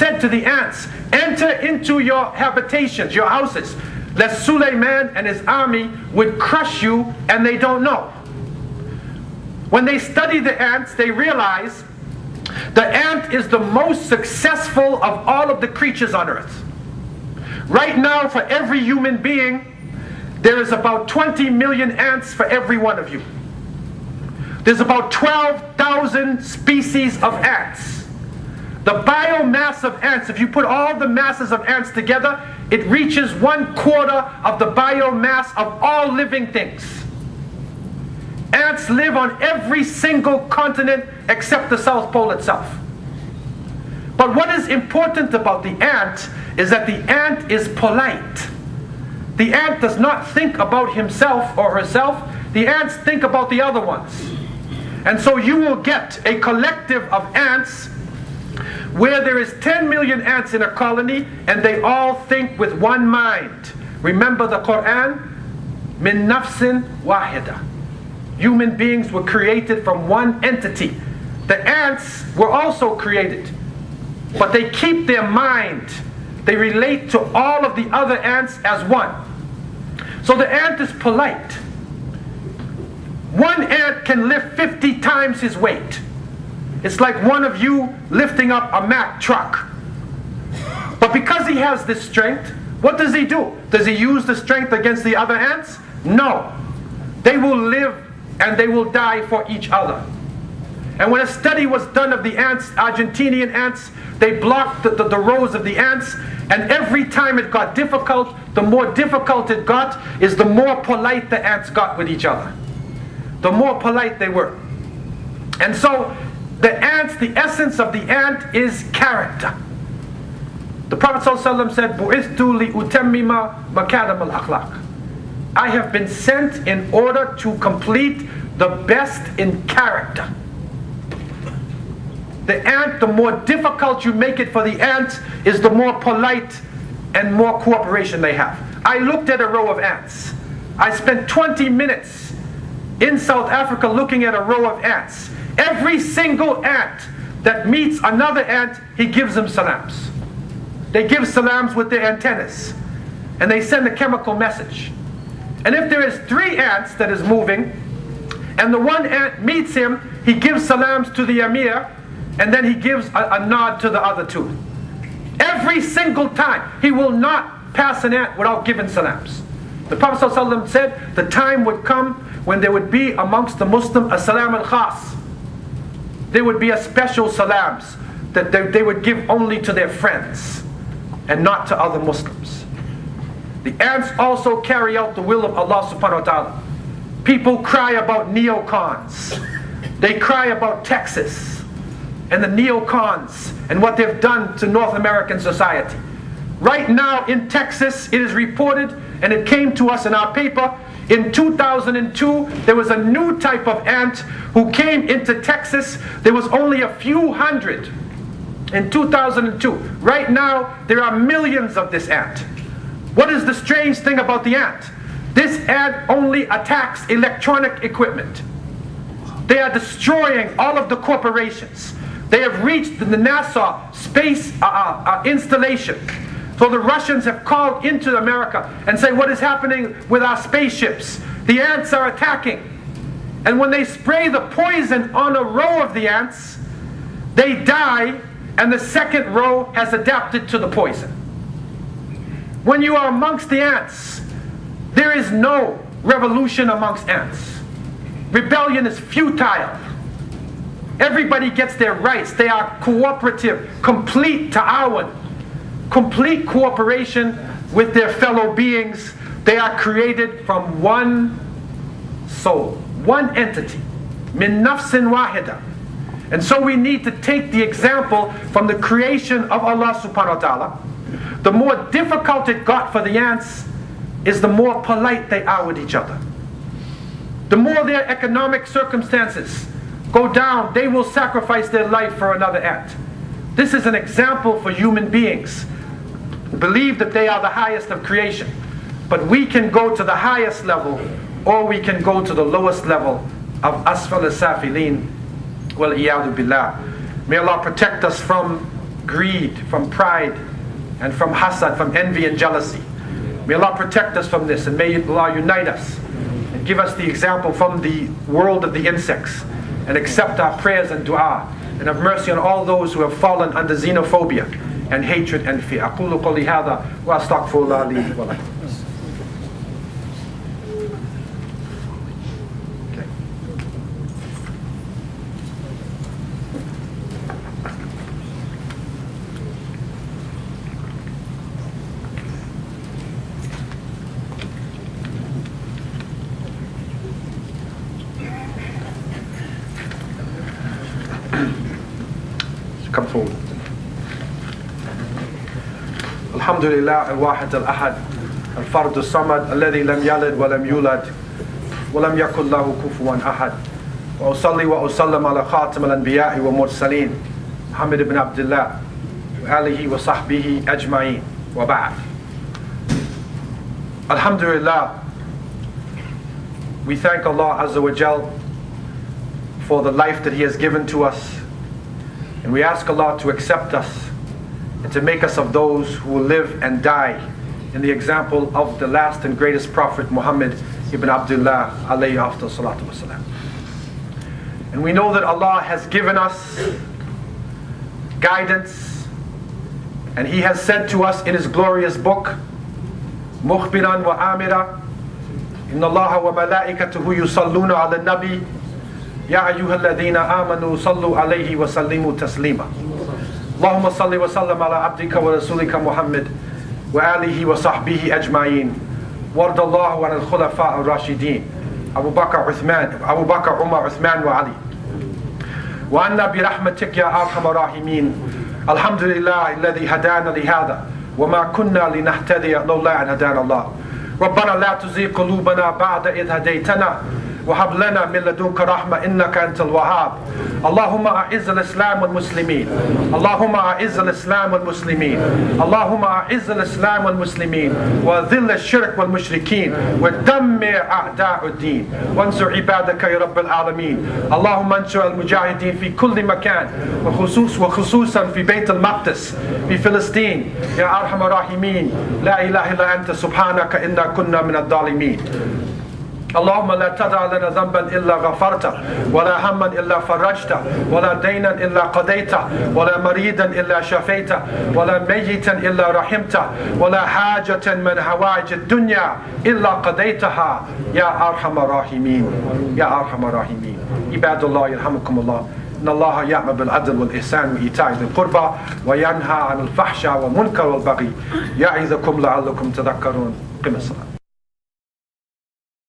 said to the ants, enter into your habitations, your houses, lest Suleiman and his army would crush you, and they don't know. When they study the ants, they realize the ant is the most successful of all of the creatures on earth. Right now, for every human being, there is about 20 million ants for every one of you. There's about 12,000 species of ants. The biomass of ants, if you put all the masses of ants together, it reaches 1/4 of the biomass of all living things. Ants live on every single continent except the South Pole itself. But what is important about the ant is that the ant is polite. The ant does not think about himself or herself. The ants think about the other ones. And so you will get a collective of ants where there is 10 million ants in a colony, and they all think with one mind. Remember the Quran? Min nafsin wahida. Human beings were created from one entity. The ants were also created, but they keep their mind. They relate to all of the other ants as one. So the ant is polite. One ant can lift 50 times his weight. It's like one of you lifting up a Mack truck. But because he has this strength, what does he do? Does he use the strength against the other ants? No. They will live and they will die for each other. And when a study was done of the ants, Argentinian ants, they blocked the rows of the ants, and every time it got difficult, the more difficult it got, is the more polite the ants got with each other. The more polite they were. And so, the ants, the essence of the ant is character. The Prophet ﷺ said, "Bu'ithtu li'utammima makarim al-akhlaq." I have been sent in order to complete the best in character. The ant, the more difficult you make it for the ant, is the more polite and more cooperation they have. I looked at a row of ants. I spent 20 minutes in South Africa looking at a row of ants. Every single ant that meets another ant, he gives them salams. They give salams with their antennas, and they send a chemical message. And if there is 3 ants that is moving, and the one ant meets him, he gives salams to the Amir, and then he gives a nod to the other 2. Every single time, he will not pass an ant without giving salams. The Prophet ﷺ said the time would come when there would be amongst the Muslims a salam al-khas. There would be a special salams that they would give only to their friends and not to other Muslims. The ants also carry out the will of Allah subhanahu wa ta'ala. People cry about neocons. They cry about Texas and the neocons and what they've done to North American society. Right now in Texas, it is reported, and it came to us in our paper, in 2002, there was a new type of ant who came into Texas. There was only a few hundred in 2002. Right now, there are millions of this ant. What is the strange thing about the ant? This ant only attacks electronic equipment. They are destroying all of the corporations. They have reached the NASA space installation. So the Russians have called into America and say, what is happening with our spaceships? The ants are attacking. And when they spray the poison on a row of the ants, they die, and the second row has adapted to the poison. When you are amongst the ants, there is no revolution amongst ants. Rebellion is futile. Everybody gets their rights. They are cooperative, complete ta'awun, complete cooperation with their fellow beings. They are created from one soul, one entity, min nafsin wahida. And so we need to take the example from the creation of Allah subhanahu wa ta'ala. The more difficult it got for the ants is the more polite they are with each other. The more their economic circumstances go down, they will sacrifice their life for another ant. This is an example for human beings. Believe that they are the highest of creation. But we can go to the highest level, or we can go to the lowest level of asfal as-safilin. Wal iyadu billah. May Allah protect us from greed, from pride, and from hasad, from envy and jealousy. May Allah protect us from this, and may Allah unite us and give us the example from the world of the insects, and accept our prayers and dua, and have mercy on all those who have fallen under xenophobia and hatred and fear. أقول قولي هذا وأستغفر الله لي ولكم. Come forward. Alhamdulillah al-Wahid al-Ahad al-Fard al-Samad alladhi lam yalid wa lam yulad wa lam yakul lahu kufuwan ahad. Wa usalli wa usallam ala khatam al-anbiya'i wa mursaleen Muhammad ibn Abdullah wa alihi wa sahbihi ajma'in wa ba'd. Alhamdulillah, we thank Allah Azza wa Jal for the life that He has given to us. And we ask Allah to accept us and to make us of those who will live and die in the example of the last and greatest Prophet Muhammad ibn Abdullah alayhi afdal salatu wasalam. And we know that Allah has given us guidance, and He has said to us in His glorious book, mukhbiran wa amira, inna Allaha wa malaikatahu yusalluna ala nabi يا أيها الذين آمنوا صلوا عليه وسلموا تسليما اللهم صل وسلم على عبدك ورسولك محمد وآله وصحبه أجمعين وارض الله عن الخلفاء الراشدين أبو بكر عمر عثمان وعلي وعنا برحمتك يا أرحم الراحمين الحمد لله الذي هدانا لهذا وما كنا لنهتدي لولا أن هدانا الله ربنا لا تزغ قلوبنا بعد إذ هديتنا وهب لنا من لدنك رحمة إنك أنت الوهاب اللهم أعز الإسلام والمسلمين اللهم أعز الإسلام والمسلمين اللهم أعز الإسلام والمسلمين وذل الشرك والمشركين ودمر أعداء الدين وانصر عبادك يا رب العالمين اللهم انصر المجاهدين في كل مكان وخصوصا في بيت المقدس في فلسطين يا أرحم الراحمين لا إله إلا أنت سبحانك إنا كنا من الظالمين اللهم لا تدع لنا ذنبا إلا غفرته ولا هما إلا فرجته ولا دينا إلا قضيته ولا مريدا إلا شفيته ولا ميتا إلا رحمته ولا حاجة من هوائج الدنيا إلا قضيتها يا أرحم الراحمين يا أرحم الراحمين عباد الله يرحمكم الله إن الله يأمر بالعدل والإحسان وإيتاء ذي القربى وينهى عن الفحشاء والمنكر والبغي يعظكم لعلكم تذكرون قم الصلاة.